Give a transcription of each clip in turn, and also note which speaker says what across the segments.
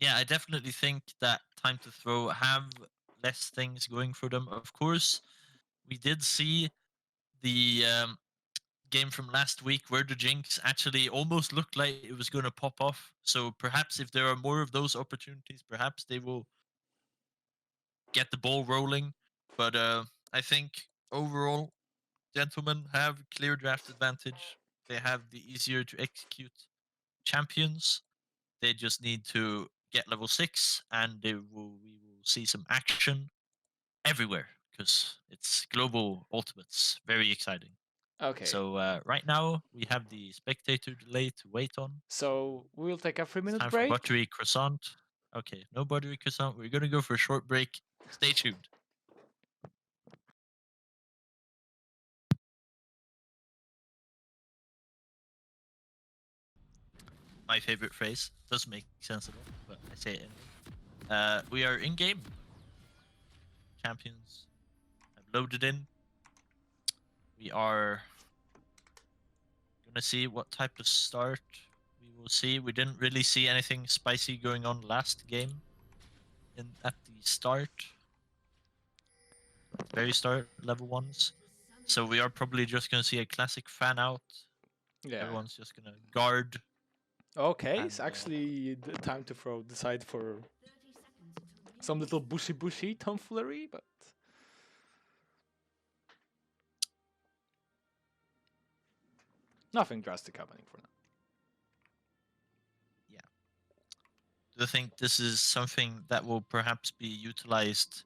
Speaker 1: Yeah, I definitely think that time to throw have less things going for them. Of course, we did see the game from last week where the Jinx actually almost looked like it was going to pop off. So perhaps if there are more of those opportunities, perhaps they will get the ball rolling. But I think overall, gentlemen have clear draft advantage. They have the easier to execute champions. They just need to get level 6, and we will see some action everywhere because it's global ultimates. Very exciting.
Speaker 2: Okay,
Speaker 1: So right now we have the spectator delay to wait on.
Speaker 2: so we'll take a 3
Speaker 1: It's
Speaker 2: minute
Speaker 1: time for
Speaker 2: break.
Speaker 1: buttery croissant. Okay, no buttery croissant. We're gonna go for a short break. Stay tuned. My favorite phrase doesn't make sense at all, but I say it anyway. We are in game. Champions have loaded in. We are gonna see what type of start we will see. We didn't really see anything spicy going on last game. At the start, very start level ones. So we are probably just gonna see a classic fan out.
Speaker 2: Yeah.
Speaker 1: Everyone's just gonna guard
Speaker 2: Okay,
Speaker 1: and
Speaker 2: it's actually the time to throw decide for some little bushy tomfoolery, but nothing drastic happening for now.
Speaker 1: yeah. Do you think this is something that will perhaps be utilized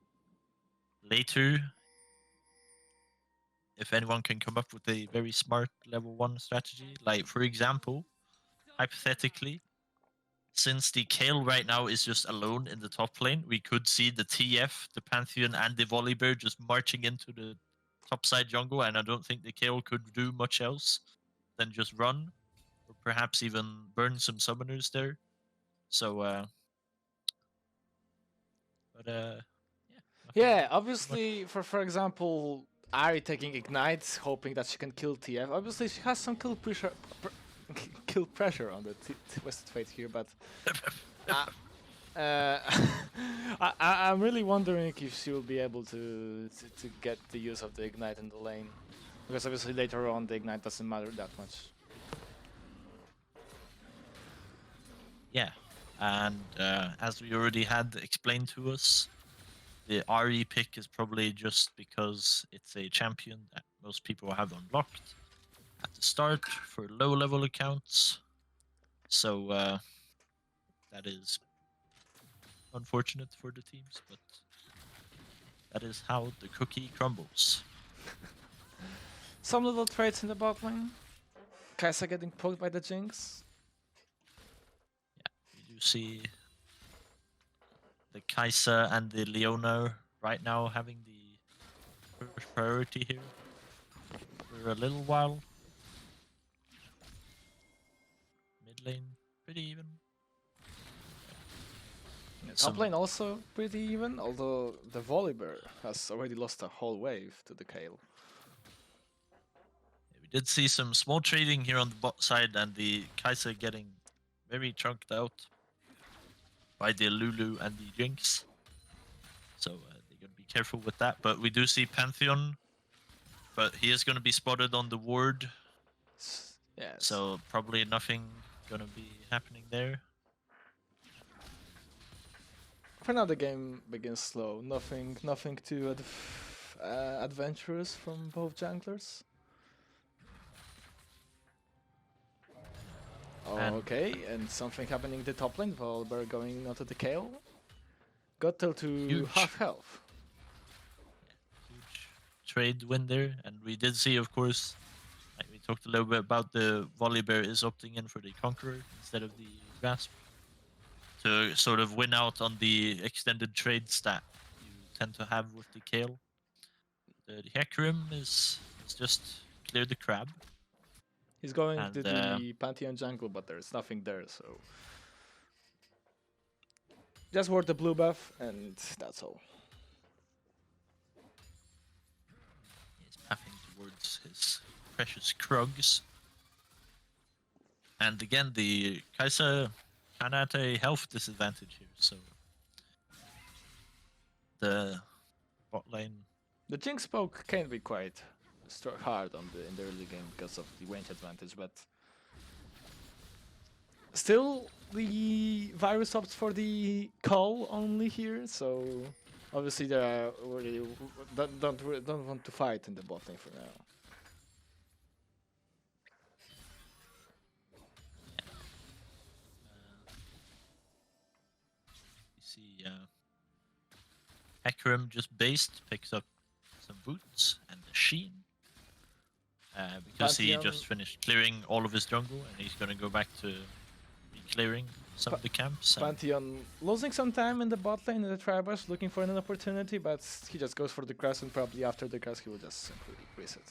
Speaker 1: later? If anyone can come up with a very smart level 1 strategy, like for example, hypothetically, since the Kayle right now is just alone in the top lane, we could see the TF, the Pantheon, and the Volibear just marching into the top side jungle, and I don't think the Kayle could do much else than just run, or perhaps even burn some summoners there. So, but yeah, nothing
Speaker 2: Yeah,
Speaker 1: too much.
Speaker 2: obviously, for example, Ahri taking ignite, hoping that she can kill TF. Obviously, she has some kill pressure on the Twisted Fate here, but uh, uh, I'm really wondering if she will be able to get the use of the ignite in the lane, because obviously later on the ignite doesn't matter that much.
Speaker 1: Yeah, and as we already had explained to us, the RE pick is probably just because it's a champion that most people have unlocked at the start for low level accounts. So that is unfortunate for the teams, but that is how the cookie crumbles.
Speaker 2: Some little trades in the bot lane. Kai'Sa getting poked by the Jinx.
Speaker 1: Yeah, we do see the Kai'Sa and the Leona right now having the first priority here for a little while. Mid lane, pretty even.
Speaker 2: Top lane also pretty even, although the Volibear has already lost a whole wave to the Kayle.
Speaker 1: We did see some small trading here on the bot side, and the Kai'Sa getting very chunked out by the Lulu and the Jinx. So they're going to be careful with that. But we do see Pantheon, but he is going to be spotted on the ward.
Speaker 2: Yes.
Speaker 1: So probably nothing going to be happening there.
Speaker 2: For now, the game begins slow. Nothing too adventurous from both junglers. Oh,
Speaker 1: And
Speaker 2: okay, and something happening in the top lane. Volibear going onto the Kayle. Got till to
Speaker 1: huge,
Speaker 2: half health.
Speaker 1: huge trade win there. And we did see, of course, like we talked a little bit about the Volibear is opting in for the Conqueror instead of the Grasp to sort of win out on the extended trade stat you tend to have with the Kayle. The Hecarim is just clear the crab.
Speaker 2: He's going
Speaker 1: And
Speaker 2: to the Pantheon jungle, but there's nothing there, so just worth the blue buff, and that's all.
Speaker 1: he's pathing towards his precious Krugs. And again, the Kai'Sa kind of at a health disadvantage here, so the bot lane.
Speaker 2: The Jinx poke can be quite hard on in the early game because of the range advantage, but still the virus opts for the call only here, so obviously they are really don't want to fight in the bot lane for now.
Speaker 1: You see Hecarim just based, picks up some boots and a sheen. Because
Speaker 2: Pantheon.
Speaker 1: he just finished clearing all of his jungle and he's gonna go back to clearing some of the camps.
Speaker 2: Pantheon losing some time in the bot lane in the Tribush, looking for an opportunity, but he just goes for the grass, and probably after the grass he will just simply reset.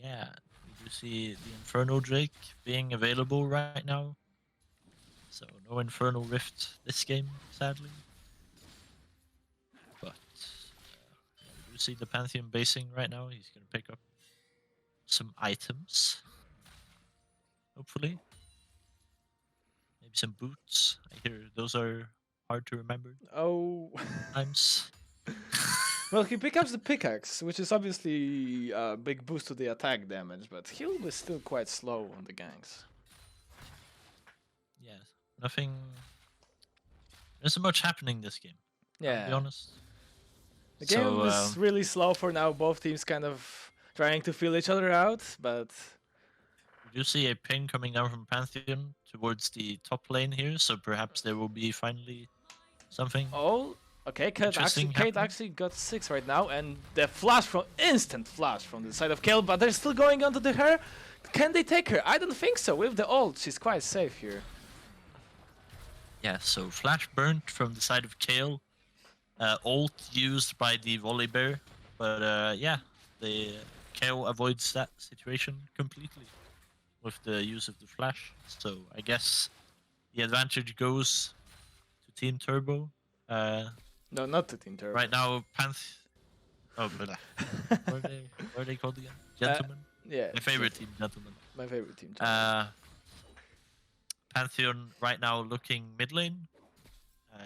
Speaker 1: Yeah, we do see the Infernal Drake being available right now. So no Infernal Rift this game, sadly. But we do see the Pantheon basing right now. He's going to pick up some items. Hopefully. Maybe some boots. I hear those are hard to remember.
Speaker 2: Oh.
Speaker 1: Times.
Speaker 2: Well, he picks up the pickaxe, which is obviously a big boost to the attack damage, but he'll be still quite slow on the ganks.
Speaker 1: Yeah, nothing. There isn't much happening this game.
Speaker 2: Yeah.
Speaker 1: To be honest.
Speaker 2: The game is really slow for now. Both teams kind of trying to feel each other out, but
Speaker 1: we do see a ping coming down from Pantheon towards the top lane here, so perhaps there will be finally something.
Speaker 2: Oh, okay. Kate actually got 6 right now, and the instant flash from the side of Kayle, but they're still going onto the her. Can they take her? I don't think so. With the ult, she's quite safe here.
Speaker 1: Yeah, so flash burnt from the side of Kayle, ult used by the Volibear, but yeah, the Kayle avoids that situation completely with the use of the flash. So I guess the advantage goes to Team Turbo.
Speaker 2: No, not to Team Turbo.
Speaker 1: Right now, what are they called again? Gentlemen?
Speaker 2: Yeah.
Speaker 1: My favorite team, Gentlemen.
Speaker 2: My favorite team.
Speaker 1: Pantheon right now looking mid lane.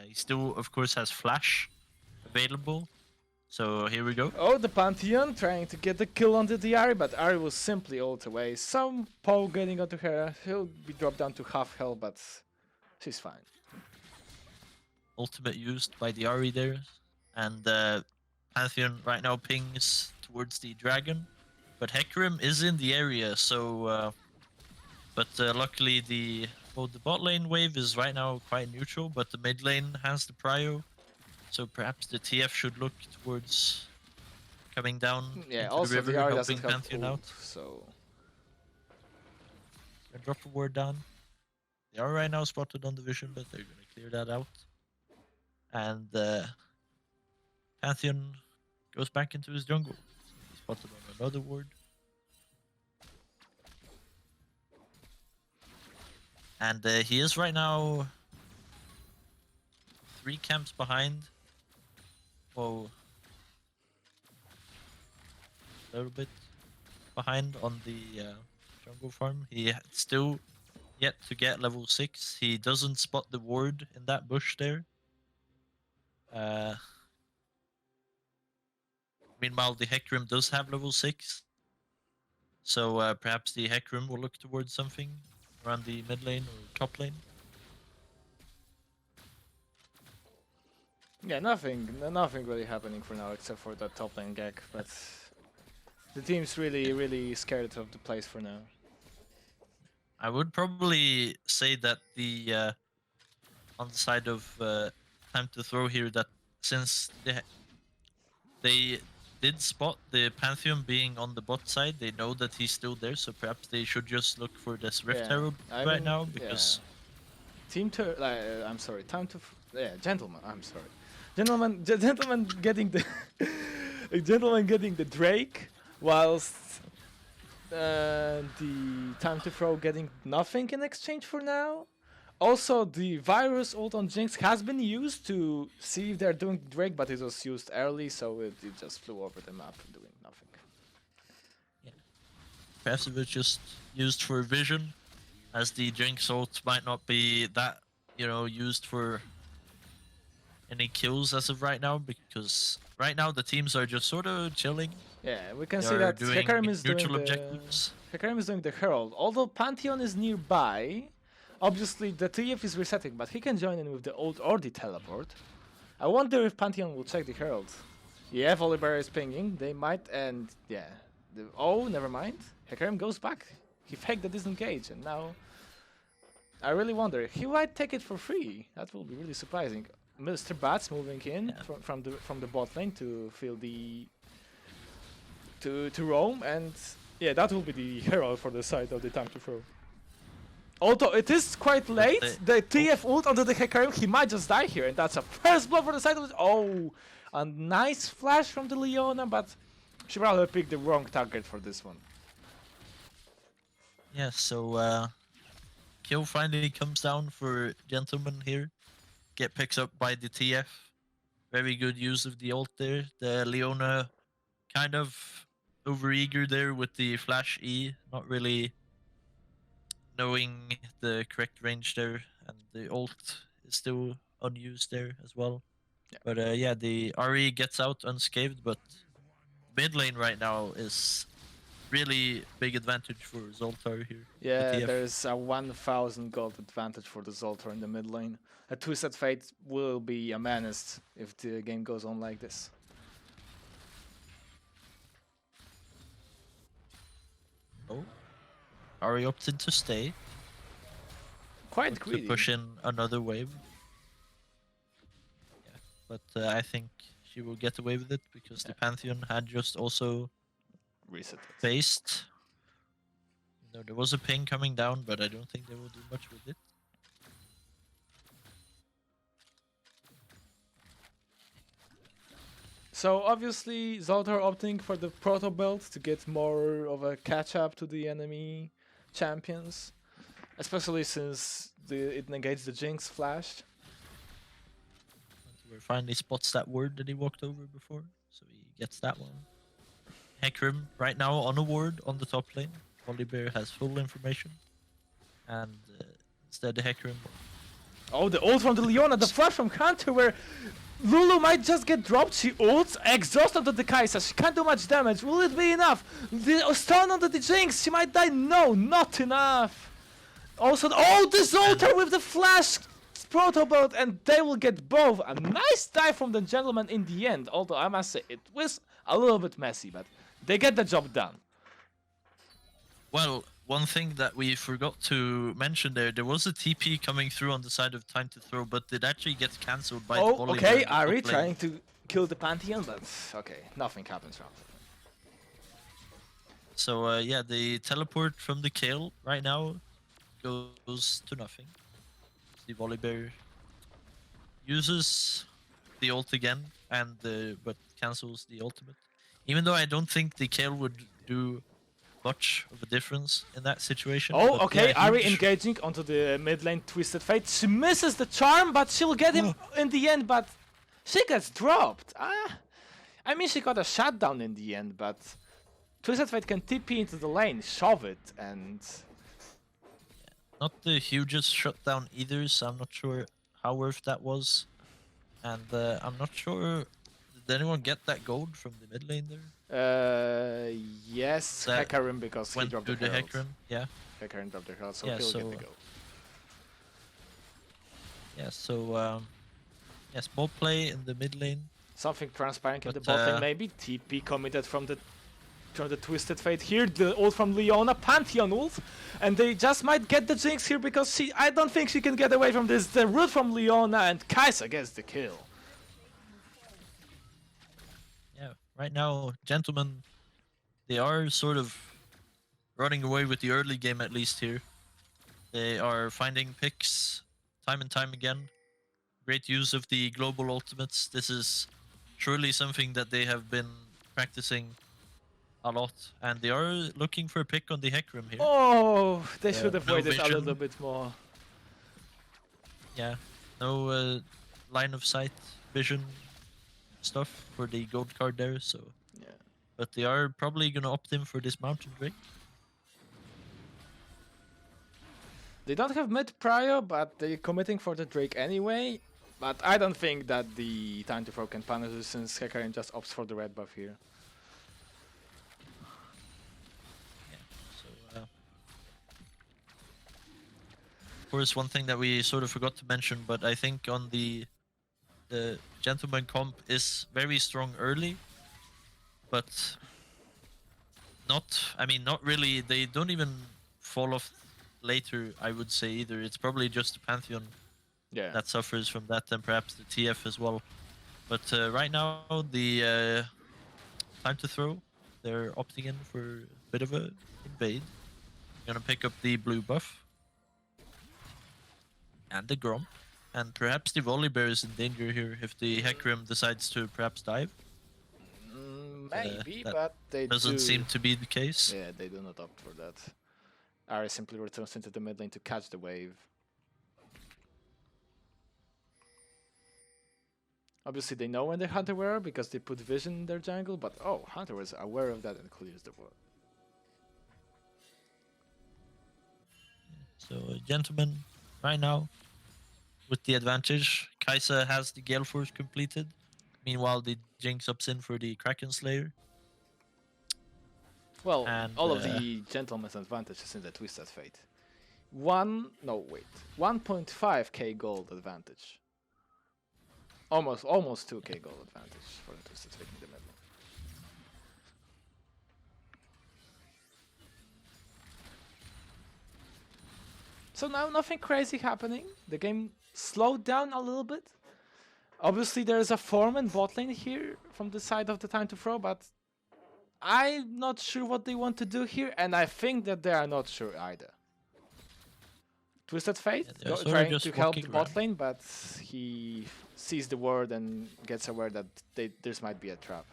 Speaker 1: He still, of course, has flash available. So here we go.
Speaker 2: Oh, the Pantheon trying to get the kill onto the Ahri, but Ahri will simply ult away. Some poke getting onto her. He'll be dropped down to half health, but she's fine.
Speaker 1: Ultimate used by the Ahri there. And Pantheon right now pings towards the dragon. But Hecarim is in the area, so... but luckily the bot lane wave is right now quite neutral, but the mid lane has the prio. So perhaps the TF should look towards coming down into
Speaker 2: also
Speaker 1: the river,
Speaker 2: the Ahri
Speaker 1: helping
Speaker 2: doesn't
Speaker 1: Pantheon
Speaker 2: help
Speaker 1: out.
Speaker 2: So
Speaker 1: Drop a ward down. They are right now spotted on the vision, but they're going to clear that out. And Pantheon goes back into his jungle. He's spotted on another ward. And he is right now 3 camps behind. Well, a little bit behind on the jungle farm. He still yet to get level 6. He doesn't spot the ward in that bush there. Meanwhile, the Hecarim does have level 6. So perhaps the Hecarim will look towards something around the mid lane or top lane.
Speaker 2: yeah, nothing really happening for now except for that top lane gag. But the team's really scared of the place for now.
Speaker 1: I would probably say that the on the side of time to throw here, that since they did spot the Pantheon being on the bot side, they know that he's still there, so perhaps they should just look for this Rift Herald right now, because...
Speaker 2: I'm sorry, gentlemen, I'm sorry. Gentlemen getting the... gentleman getting the Drake, whilst the time to throw getting nothing in exchange for now. Also, the virus ult on Jinx has been used to see if they're doing Drake, but it was used early, so it just flew over the map doing nothing.
Speaker 1: Yeah. Passive is just used for vision, as the Jinx ult might not be that, used for any kills as of right now, because right now the teams are just sort of chilling.
Speaker 2: Yeah, we can
Speaker 1: They
Speaker 2: see
Speaker 1: are
Speaker 2: that
Speaker 1: doing
Speaker 2: Hecarim is doing
Speaker 1: neutral
Speaker 2: the
Speaker 1: objectives.
Speaker 2: Hecarim is doing the Herald. Although Pantheon is nearby, obviously the TF is resetting, but he can join in with the ult or the teleport. I wonder if Pantheon will check the Herald. Yeah, Volibear is pinging. They might, and yeah. Oh, never mind. Hecarim goes back. He faked the disengage, and now I really wonder. He might take it for free. That will be really surprising. Mr. Bats moving in from the bot lane to fill the to roam, and yeah, that will be the herald for the side of the time to throw. Although it is quite late, the TF ult onto the Hecarim, he might just die here, and that's a first blow for the side of the... Oh, a nice flash from the Leona, but she probably picked the wrong target for this one.
Speaker 1: Yeah, so kill finally comes down for Gentleman here. Get picked up by the TF. Very good use of the ult there. The Leona kind of overeager there with the flash E, not really knowing the correct range there, and the ult is still unused there as well. Yeah. But yeah, the Ahri gets out unscathed, but mid lane right now is really big advantage for Zoltar here.
Speaker 2: Yeah, there's a 1000 gold advantage for the Zoltar in the mid lane. A Twisted Fate will be a menace if the game goes on like this.
Speaker 1: Oh, Ahri opted to stay.
Speaker 2: Quite greedy.
Speaker 1: To push in another wave. Yeah, but I think she will get away with it because the Pantheon had just also
Speaker 2: reset
Speaker 1: based. No, there was a ping coming down, but I don't think they will do much with it.
Speaker 2: So obviously Zoltar opting for the Proto build to get more of a catch up to the enemy champions, especially since it negates the Jinx flash.
Speaker 1: Hunterware finally spots that ward that he walked over before, so he gets that one. Hecarim right now on a ward on the top lane. Volibear has full information, and instead the Hecarim.
Speaker 2: Oh, the ult from the Leona, the flash from Hunterware. Lulu might just get dropped. She ults, exhaust onto the Kai'Sa. She can't do much damage. Will it be enough? The stun onto the Jinx. She might die. No, not enough. Also, oh, the Zoltar with the flash Proto build, and they will get both. A nice dive from the Gentleman in the end. Although I must say it was a little bit messy, but they get the job done.
Speaker 1: Well, one thing that we forgot to mention there was a TP coming through on the side of Time to Throw, but it actually gets cancelled by the Volibear.
Speaker 2: Okay, Ahri trying to kill the Pantheon, but okay, nothing happens around.
Speaker 1: So yeah, the teleport from the Kayle right now goes to nothing. The Volibear uses the ult again, and but cancels the ultimate. Even though I don't think the Kayle would do much of a difference in that situation.
Speaker 2: Oh, okay, yeah, Ahri engaging onto the mid lane Twisted Fate. She misses the charm, but she'll get him in the end, but she gets dropped. I mean, she got a shutdown in the end, but Twisted Fate can TP into the lane, shove it, and...
Speaker 1: Not the hugest shutdown either, so I'm not sure how worth that was. And I'm not sure... Did anyone get that gold from the mid lane there?
Speaker 2: Yes, Hecarim, because he dropped the
Speaker 1: Hecarim, yeah.
Speaker 2: Hecarim dropped the herald, so
Speaker 1: yeah,
Speaker 2: he'll get the gold.
Speaker 1: Yeah, so yes, ball play in the mid lane.
Speaker 2: Something transpiring in the bot lane, maybe. TP committed from the Twisted Fate here. The ult from Leona, Pantheon ult, and they just might get the Jinx here because I don't think she can get away from this. The root from Leona, and Kai'Sa gets the kill.
Speaker 1: Yeah, right now, Gentlemen, they are sort of running away with the early game at least here. They are finding picks time and time again. Great use of the global ultimates. This is surely something that they have been practicing a lot, and they are looking for a pick on the Hecarim here.
Speaker 2: Oh, they should have waited a little bit more.
Speaker 1: yeah, no line of sight vision stuff for the gold card there. So,
Speaker 2: Yeah.
Speaker 1: but they are probably gonna opt in for this mountain drake.
Speaker 2: They don't have mid prio, but they're committing for the Drake anyway. But I don't think that the time to throw can punish this since Hecarim just opts for the red buff here.
Speaker 1: Yeah. So, of course, one thing that we sort of forgot to mention, but I think on the gentleman comp is very strong early, but not. I mean, not really. They don't even fall off later, I would say either. It's probably just the Pantheon that suffers from that, and perhaps the TF as well. But right now, the time to throw, they're opting in for a bit of a invade. Gonna pick up the blue buff and the Gromp, and perhaps the Volibear is in danger here if the Hecarim decides to perhaps dive.
Speaker 2: Maybe, but they
Speaker 1: doesn't seem to be the case.
Speaker 2: Yeah, they do not opt for that. Ahri simply returns into the mid lane to catch the wave. Obviously, they know when the Hunterware because they put vision in their jungle, but oh, Hunterware is aware of that and clears the ward.
Speaker 1: So, gentlemen, right now, with the advantage, Kai'Sa has the Gale Force completed. Meanwhile, the Jinx ups in for the Kraken Slayer.
Speaker 2: Well,
Speaker 1: and,
Speaker 2: all of the gentleman's advantage is in the Twisted Fate. 1.5k gold advantage. Almost 2k gold advantage for the Twisted Fate in the middle. So now nothing crazy happening. The game slowed down a little bit. Obviously there is a farm in bot lane here from the side of the time to throw, but I'm not sure what they want to do here, and I think that they are not sure either. Twisted Fate trying to help the bot lane, but he sees the word and gets aware that this might be a trap.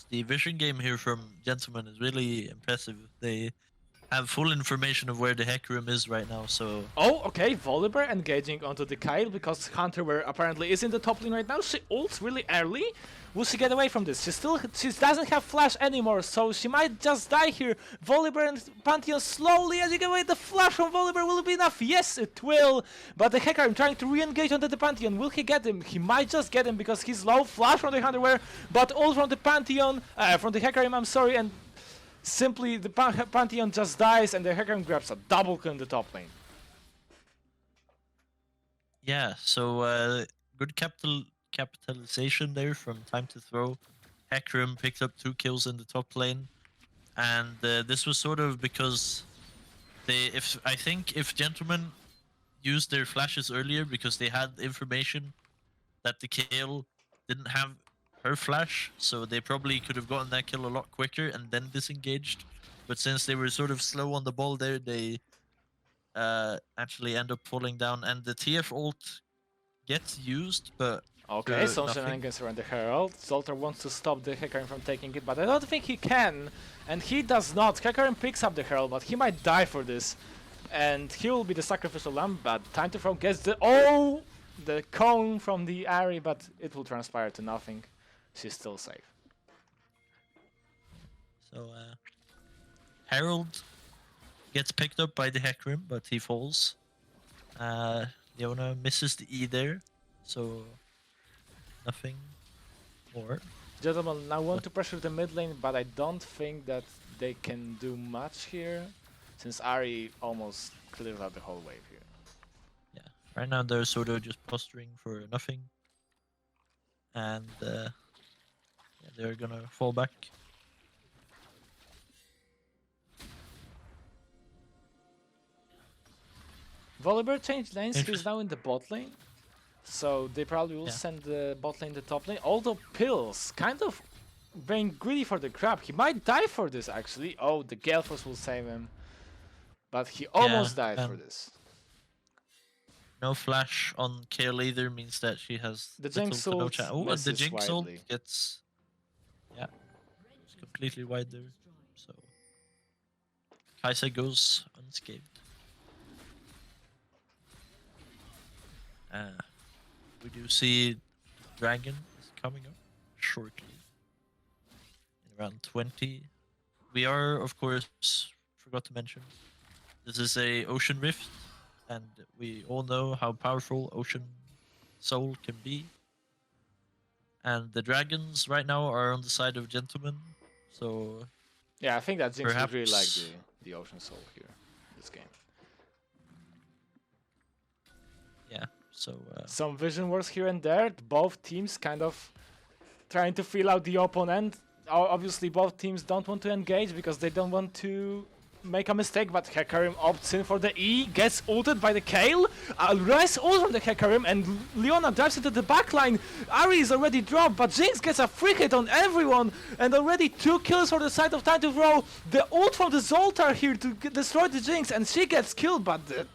Speaker 1: The vision game here from Gentleman is really impressive. They have full information of where the Hecarim is right now, so...
Speaker 2: Oh, okay, Volibear engaging onto the Kayle because Hunterware apparently is in the top lane right now. She ults really early. Will she get away from this? She doesn't have flash anymore, so she might just die here. Volibear and Pantheon slowly edging away. The flash from Volibear will be enough. Yes, it will. But the Hecarim trying to re-engage onto the Pantheon. Will he get him? He might just get him because he's low. Flash from the Hunterware, but ult from the Pantheon, from the Hecarim, I'm sorry, and simply the Pantheon just dies and the Hecarim grabs a double kill in the top lane.
Speaker 1: Yeah, so good capitalization there from time to throw. Hecarim picked up 2 kills in the top lane, and this was sort of because I think if Gentlemen used their flashes earlier because they had information that the Kayle didn't have her flash, so they probably could have gotten that kill a lot quicker and then disengaged. But since they were sort of slow on the ball there, they actually end up falling down, and the TF ult gets used, but
Speaker 2: okay, so shenanigans around the Herald. Zoltar wants to stop the Hecarim from taking it, but I don't think he can, and he does not. Hecarim picks up the Herald, but he might die for this, and he will be the sacrificial lamb, but time to throw gets the cone from the Ahri, but it will transpire to nothing. She's still safe.
Speaker 1: So Herald gets picked up by the Hecarim, but he falls. Leona misses the E there, so nothing more.
Speaker 2: Gentlemen, I want to pressure the mid lane, but I don't think that they can do much here, since Ahri almost clears out the whole wave here.
Speaker 1: Yeah, right now they're sort of just posturing for nothing, and yeah, they're gonna fall back.
Speaker 2: Volibear changed lanes, he's now in the bot lane. So they probably will send the bot lane to top lane. Although Pills kind of being greedy for the crab. He might die for this actually. Oh, the Gale Force will save him. But he almost died for this.
Speaker 1: No flash on Kayle either means that she has
Speaker 2: the Jinx ult.
Speaker 1: Oh, and the Jinx ult gets... Yeah, it's completely wide there. So Kai'Sa goes unscathed. We do see Dragon is coming up shortly. In around 20. We are, of course, forgot to mention, this is a Ocean Rift, and we all know how powerful Ocean Soul can be. And the dragons right now are on the side of Gentlemen, so
Speaker 2: Yeah, I think that Jinx would really like
Speaker 1: perhaps
Speaker 2: the Ocean Soul here, this game.
Speaker 1: yeah. So
Speaker 2: Some vision wars here and there. Both teams kind of trying to feel out the opponent. Obviously, both teams don't want to engage because they don't want to make a mistake, but Hecarim opts in for the E, gets ulted by the Kayle, Res ult from the Hecarim, and Leona drives into the backline. Ahri is already dropped, but Jinx gets a free hit on everyone, and already 2 kills for the side of Time to Throw. The ult from the Zoltar here to destroy the Jinx, and she gets killed, but the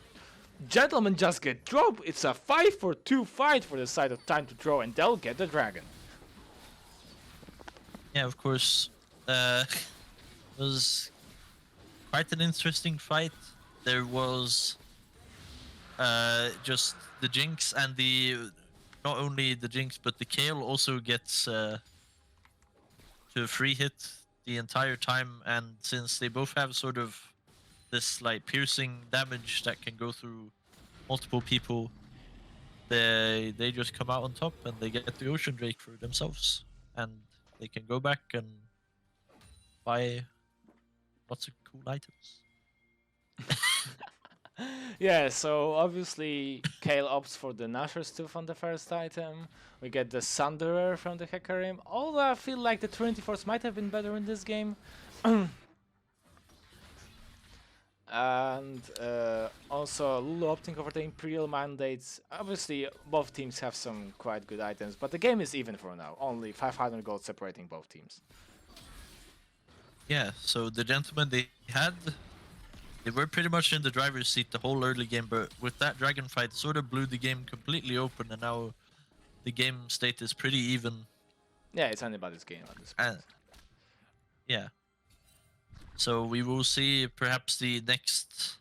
Speaker 2: Gentlemen just get dropped. It's a 5-for-2 fight for the side of Time to Throw, and they'll get the dragon.
Speaker 1: yeah, of course, was quite an interesting fight. There was just the Jinx and not only the Jinx, but the Kayle also gets to free hit the entire time, and since they both have sort of this like piercing damage that can go through multiple people, they just come out on top and they get the Ocean Drake for themselves, and they can go back and buy lots of cool items.
Speaker 2: Yeah, so obviously Kayle opts for the Nashor's Tooth on the first item. We get the Hunterware from the Hecarim. Although I feel like the Trinity Force might have been better in this game. And also Lulu opting over the Imperial Mandates. Obviously both teams have some quite good items, but the game is even for now. Only 500 gold separating both teams.
Speaker 1: Yeah, so the Gentlemen, they were pretty much in the driver's seat the whole early game, but with that dragon fight sort of blew the game completely open, and now the game state is pretty even.
Speaker 2: Yeah, it's anybody's game at this point.
Speaker 1: Yeah. So we will see perhaps the next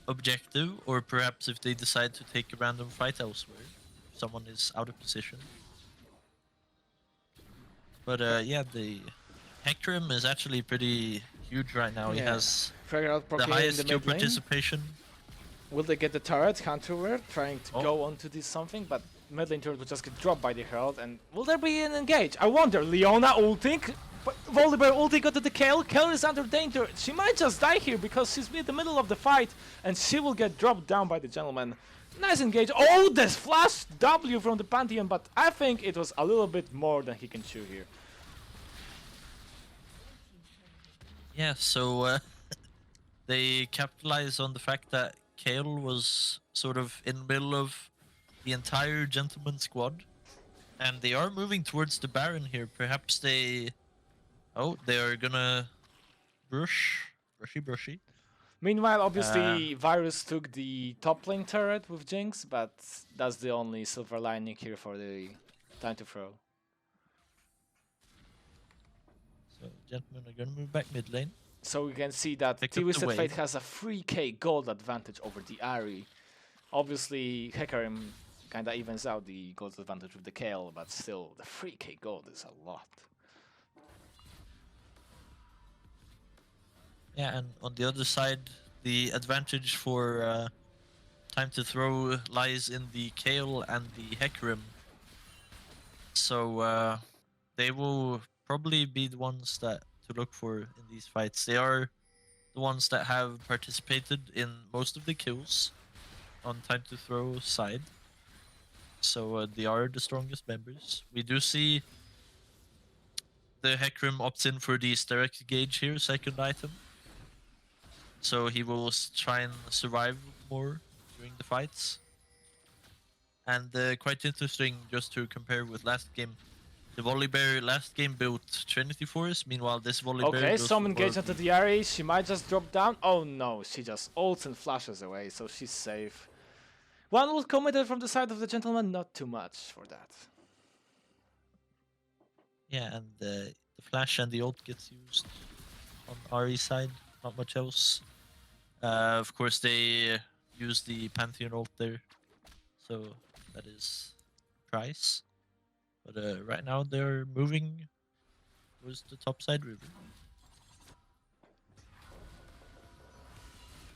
Speaker 1: objective, or perhaps if they decide to take a random fight elsewhere, if someone is out of position. But yeah, the Hecarim is actually pretty huge right now.
Speaker 2: Yeah.
Speaker 1: He has
Speaker 2: the
Speaker 1: the highest skill participation.
Speaker 2: Will they get the turret, Hunterware, trying to go onto this something, but mid lane turret will just get dropped by the Herald, and will there be an engage? I wonder, Leona ulting, Volibear ulting onto the Kayle. Kayle is under danger. She might just die here because she's in the middle of the fight, and she will get dropped down by the Gentleman. Nice engage. Oh, this flash W from the Pantheon, but I think it was a little bit more than he can chew here.
Speaker 1: Yeah, so they capitalize on the fact that Kayle was sort of in the middle of the entire Gentleman squad, and they are moving towards the Baron here. Perhaps they are gonna brushy.
Speaker 2: Meanwhile, obviously, Virus took the top lane turret with Jinx, but that's the only silver lining here for the Time to Throw.
Speaker 1: So Gentlemen are gonna move back mid lane.
Speaker 2: So we can see that Twisted Fate has a 3k gold advantage over the Ahri. Obviously, Hecarim kinda evens out the gold advantage with the Kayle, but still, the 3k gold is a lot.
Speaker 1: Yeah, and on the other side, the advantage for Time to Throw lies in the Kayle and the Hecarim. So they will probably be the ones to look for in these fights. They are the ones that have participated in most of the kills on Time to Throw side. So they are the strongest members. We do see the Hecarim opts in for the Direct Gauge here, second item. So he will try and survive more during the fights. And quite interesting, just to compare with last game, the Volibear last game built Trinity Force, meanwhile this Volibear
Speaker 2: Okay, some engagement into the Ahri, she might just drop down. Oh no, she just ults and flashes away, so she's safe. One ult committed from the side of the Gentleman, not too much for that.
Speaker 1: Yeah, and the flash and the ult gets used on Ahri's side, not much else. Of course, they use the Pantheon ult there, so that is price. But right now they're moving towards the top side river.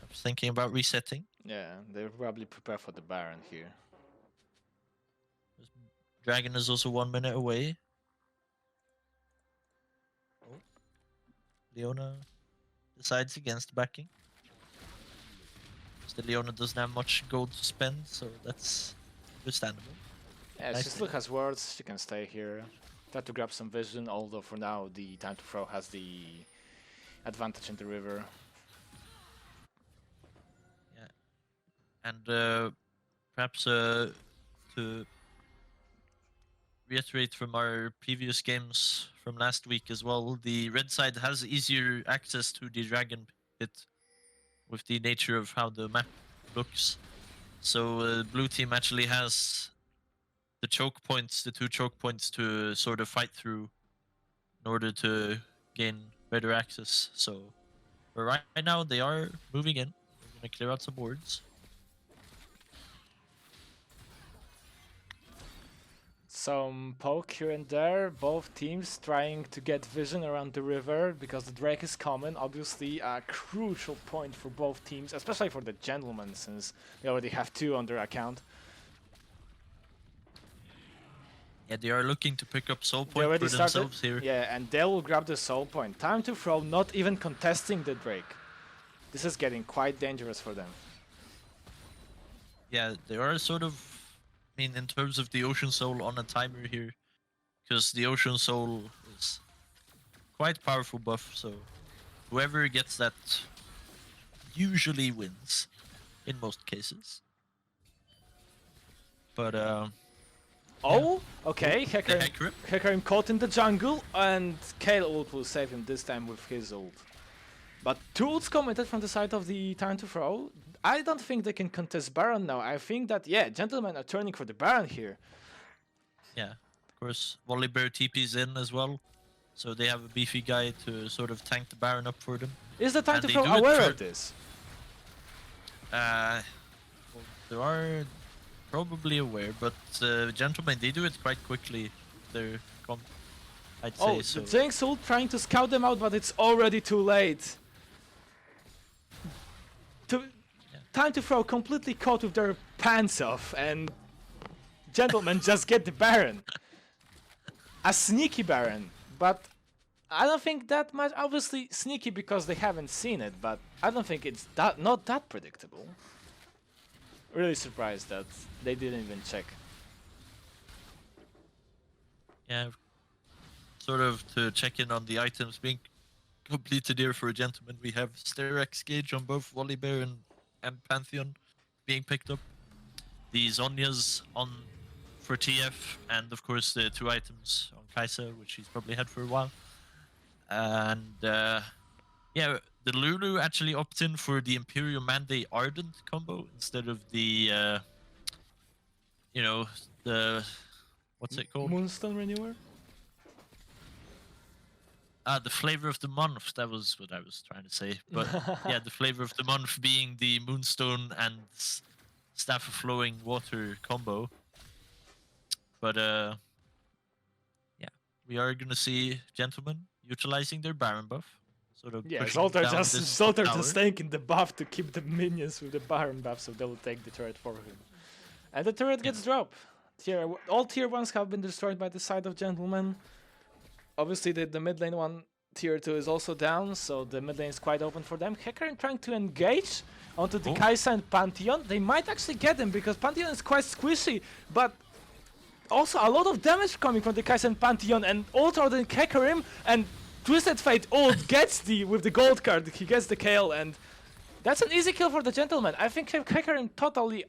Speaker 1: I was thinking about resetting.
Speaker 2: Yeah, they're probably prepare for the Baron here.
Speaker 1: Dragon is also 1 minute away. Oh, Leona decides against backing. The Leona doesn't have much gold to spend, so that's understandable.
Speaker 2: Yeah,
Speaker 1: Nice
Speaker 2: she still
Speaker 1: play.
Speaker 2: has wards, she can stay here. Try to grab some vision, although for now the time to throw has the advantage in the river.
Speaker 1: Yeah, and perhaps to reiterate from our previous games from last week as well, the red side has easier access to the dragon pit with the nature of how the map looks. So blue team actually has the choke points, the 2 choke points to sort of fight through in order to gain better access. So but right now they are moving in. They're gonna clear out some boards.
Speaker 2: Some poke here and there, both teams trying to get vision around the river because the Drake is coming. Obviously a crucial point for both teams, especially for the gentlemen since they already have 2 on their account.
Speaker 1: Yeah, they are looking to pick up soul
Speaker 2: They
Speaker 1: point
Speaker 2: already
Speaker 1: for
Speaker 2: started,
Speaker 1: themselves here.
Speaker 2: yeah, and they will grab the soul point. Time to throw, not even contesting the Drake. This is getting quite dangerous for them.
Speaker 1: Yeah, they are sort of, I mean, in terms of the Ocean Soul on a timer here, because the Ocean Soul is quite powerful buff, so whoever gets that usually wins in most cases. But
Speaker 2: Oh, okay,
Speaker 1: the Hecarim.
Speaker 2: Hecarim caught in the jungle, and Kayle ult will save him this time with his ult. But 2 ults committed from the side of the time to throw. I don't think they can contest Baron now. I think that, yeah, gentlemen are turning for the Baron here.
Speaker 1: Yeah, of course, Volibear TP's in as well, so they have a beefy guy to sort of tank the Baron up for them.
Speaker 2: Is the time
Speaker 1: And
Speaker 2: to
Speaker 1: they
Speaker 2: throw
Speaker 1: do it
Speaker 2: aware
Speaker 1: for-
Speaker 2: of this?
Speaker 1: Well, they are probably aware, but gentlemen, they do it quite quickly. They're I'd say
Speaker 2: Oh,
Speaker 1: so.
Speaker 2: the Jinx ult trying to scout them out, but it's already too late. Time to throw completely caught with their pants off, and gentlemen just get the Baron. A sneaky Baron, but I don't think that much. Obviously sneaky because they haven't seen it, but I don't think it's not that predictable. Really surprised that they didn't even check.
Speaker 1: Yeah, sort of to check in on the items being completed here for a gentleman. We have Sterex Gauge on both Volibear and Pantheon being picked up. The Zhonya's on for TF, and of course the 2 items on Kai'Sa, which he's probably had for a while. And yeah, the Lulu actually opted in for the Imperial Mandate Ardent combo instead of the, you know, the, what's it called?
Speaker 2: Moonstone Renewer?
Speaker 1: The flavor of the month, that was what I was trying to say. But yeah, the flavor of the month being the Moonstone and Staff of Flowing Water combo. But yeah, we are gonna see gentlemen utilizing their Baron buff. Sort of
Speaker 2: Yeah,
Speaker 1: pushing
Speaker 2: Zoltar
Speaker 1: down
Speaker 2: just
Speaker 1: this
Speaker 2: Zoltar
Speaker 1: tower.
Speaker 2: just staying in the buff to keep the minions with the Baron buff, so they will take the turret for him. And the turret gets dropped. All tier 1s have been destroyed by the side of gentlemen. Obviously the mid lane one, tier 2 is also down, so the mid lane is quite open for them. Hecarim trying to engage onto the Kai'Sa and Pantheon. They might actually get him because Pantheon is quite squishy, but also a lot of damage coming from the Kai'Sa and Pantheon, and ultra than Hecarim, and Twisted Fate ult gets with the gold card, he gets the Kayle, and that's an easy kill for the gentleman. I think Hecarim totally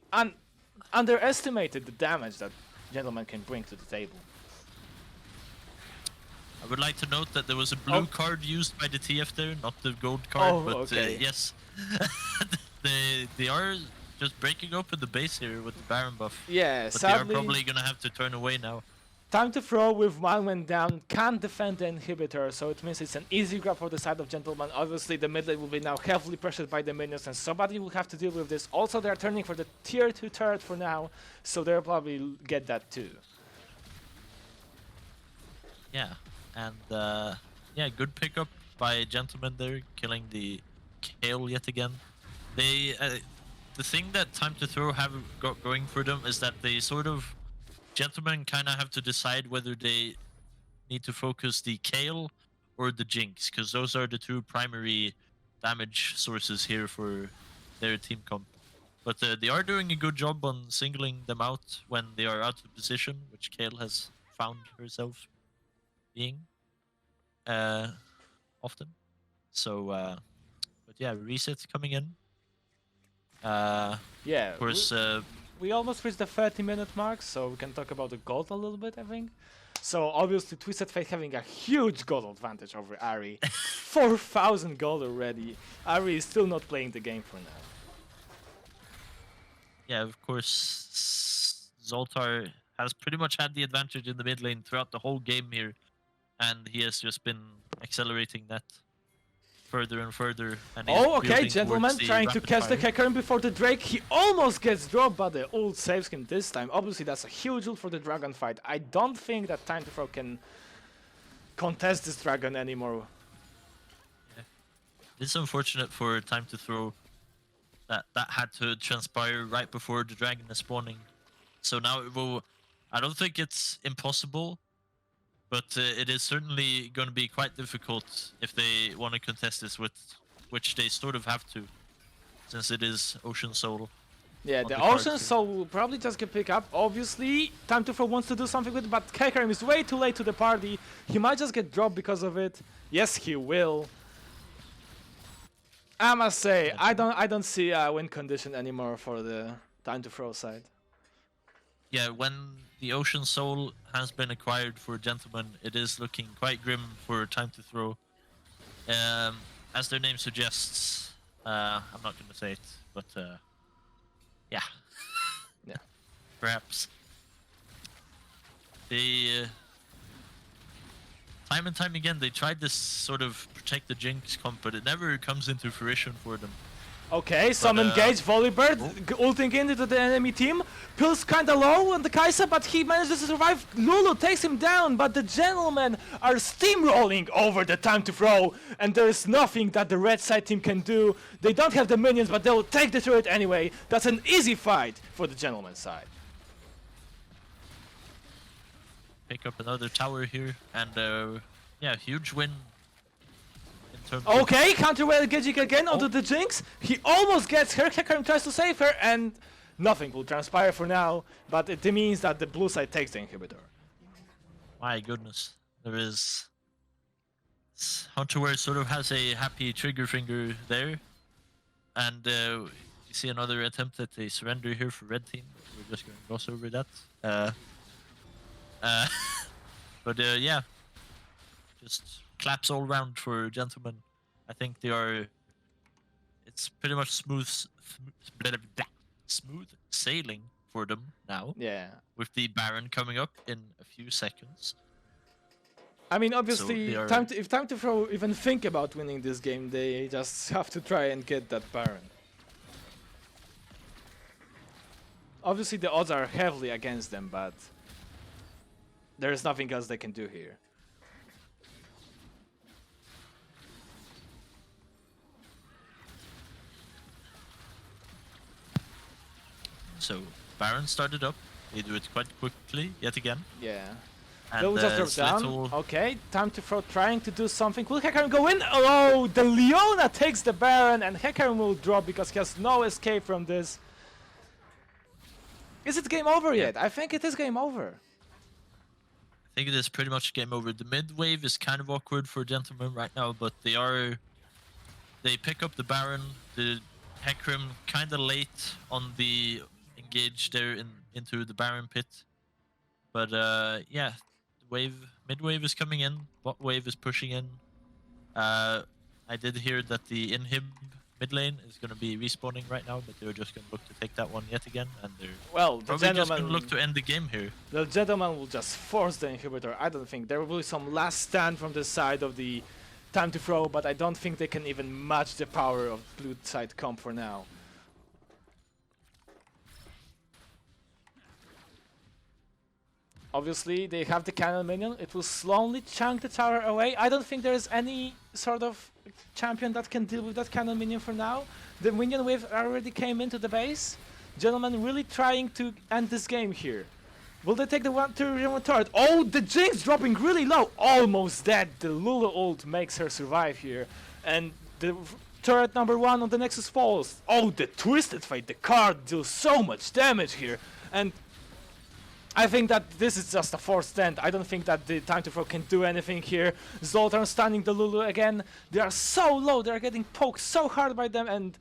Speaker 2: underestimated the damage that gentleman can bring to the table.
Speaker 1: I would like to note that there was a blue card used by the TF there, not the gold card, but
Speaker 2: okay.
Speaker 1: yes. they are just breaking open the base here with the Baron buff.
Speaker 2: Yeah,
Speaker 1: But
Speaker 2: sadly,
Speaker 1: they are probably gonna have to turn away now.
Speaker 2: Time to throw with one man down, can't defend the inhibitor, so it means it's an easy grab for the side of Gentleman. Obviously the mid lane will be now heavily pressured by the minions and somebody will have to deal with this. Also they're turning for the tier 2 turret for now, so they'll probably get that too.
Speaker 1: Yeah, and yeah, good pickup by Gentleman there, killing the Kayle yet again. They, the thing that Time to Throw have got going for them is that they sort of, Gentlemen kind of have to decide whether they need to focus the Kayle or the Jinx, because those are the two primary damage sources here for their team comp. But they are doing a good job on singling them out when they are out of position, which Kayle has found herself being often. So, but yeah, reset coming in.
Speaker 2: Yeah,
Speaker 1: of course.
Speaker 2: We almost reached the 30-minute mark, so we can talk about the gold a little bit, I think. So obviously Twisted Fate having a huge gold advantage over Ahri. 4,000 gold already. Ahri is still not playing the game for now.
Speaker 1: Yeah, of course, Zoltar has pretty much had the advantage in the mid lane throughout the whole game here, and he has just been accelerating that further and further. And
Speaker 2: oh, okay, Gentleman trying to catch the Hecarim before the Drake. He almost gets dropped, but the ult saves him this time. Obviously, that's a huge ult for the Dragon fight. I don't think that Time to Throw can contest this Dragon anymore.
Speaker 1: Yeah. It's unfortunate for Time to Throw that had to transpire right before the Dragon is spawning. So now it will... I don't think it's impossible, but it is certainly going to be quite difficult if they want to contest this, which they sort of have to, since it is Ocean Soul.
Speaker 2: Yeah, the Ocean Soul will probably just get picked up. Obviously, Time to Throw wants to do something with it, but Hecarim is way too late to the party. He might just get dropped because of it. Yes, he will. I must say, I don't see a win condition anymore for the Time to Throw side.
Speaker 1: Yeah, when the Ocean Soul has been acquired for Gentleman, it is looking quite grim for Time to Throw. As their name suggests, I'm not going to say it, but yeah.
Speaker 2: Yeah.
Speaker 1: Perhaps. They, time and time again, they tried this sort of protect the Jinx comp, but it never comes into fruition for them.
Speaker 2: Okay, some engage Volibear, ulting into the enemy team. Pill's kinda low on the Kai'Sa, but he manages to survive. Lulu takes him down, but the Gentlemen are steamrolling over the Time to Throw, and there is nothing that the red side team can do. They don't have the minions, but they'll take the turret anyway. That's an easy fight for the Gentleman side.
Speaker 1: Pick up another tower here, and yeah, huge win.
Speaker 2: Okay, Hunterware engaging again onto the Jinx. He almost gets her. Hecarim tries to save her, and nothing will transpire for now. But it means that the blue side takes the inhibitor.
Speaker 1: My goodness, there is... Hunterware sort of has a happy trigger finger there. And you see another attempt at a surrender here for red team. We're just going to gloss over that. But yeah, just claps all round for Gentlemen. I think they are... It's pretty much smooth sailing for them now.
Speaker 2: Yeah.
Speaker 1: With the Baron coming up in a few seconds.
Speaker 2: I mean, obviously,
Speaker 1: so
Speaker 2: if Time to Throw even think about winning this game, they just have to try and get that Baron. Obviously, the odds are heavily against them, but there is nothing else they can do here.
Speaker 1: So, Baron started up. They do it quite quickly, yet again.
Speaker 2: Yeah.
Speaker 1: And
Speaker 2: They'll just drop down. Okay, Time to Throw trying to do something. Will Hecarim go in? Oh, the Leona takes the Baron, and Hecarim will drop because he has no escape from this. Is it game over yet? I think it is game over.
Speaker 1: I think it is pretty much game over. The mid wave is kind of awkward for Gentlemen right now, but they pick up the Baron. The Hecarim kind of late on the engage there into the Baron pit. But yeah, mid wave is coming in. Bot wave is pushing in. I did hear that the inhib mid lane is going to be respawning right now, but they're just going to look to take that one yet again, and they're
Speaker 2: Well, the
Speaker 1: probably just going
Speaker 2: gentleman,
Speaker 1: to look to end the game here.
Speaker 2: the gentleman will just force the inhibitor. I don't think there will be some last stand from the side of the time to throw, but I don't think they can even match the power of blue side comp for now. Obviously, they have the cannon minion. It will slowly chunk the tower away. I don't think there is any sort of champion that can deal with that cannon minion for now. The minion wave already came into the base. Gentlemen really trying to end this game here. Will they take the 1-2 turret? Oh, the Jinx dropping really low. Almost dead. The Lulu ult makes her survive here. And the turret number 1 on the Nexus falls. Oh, the Twisted Fate. The card deals so much damage here. And I think that this is just a forced stand. I don't think that the time to throw can do anything here. Zoltar stunning the Lulu again. They are so low. They are getting poked so hard by them, and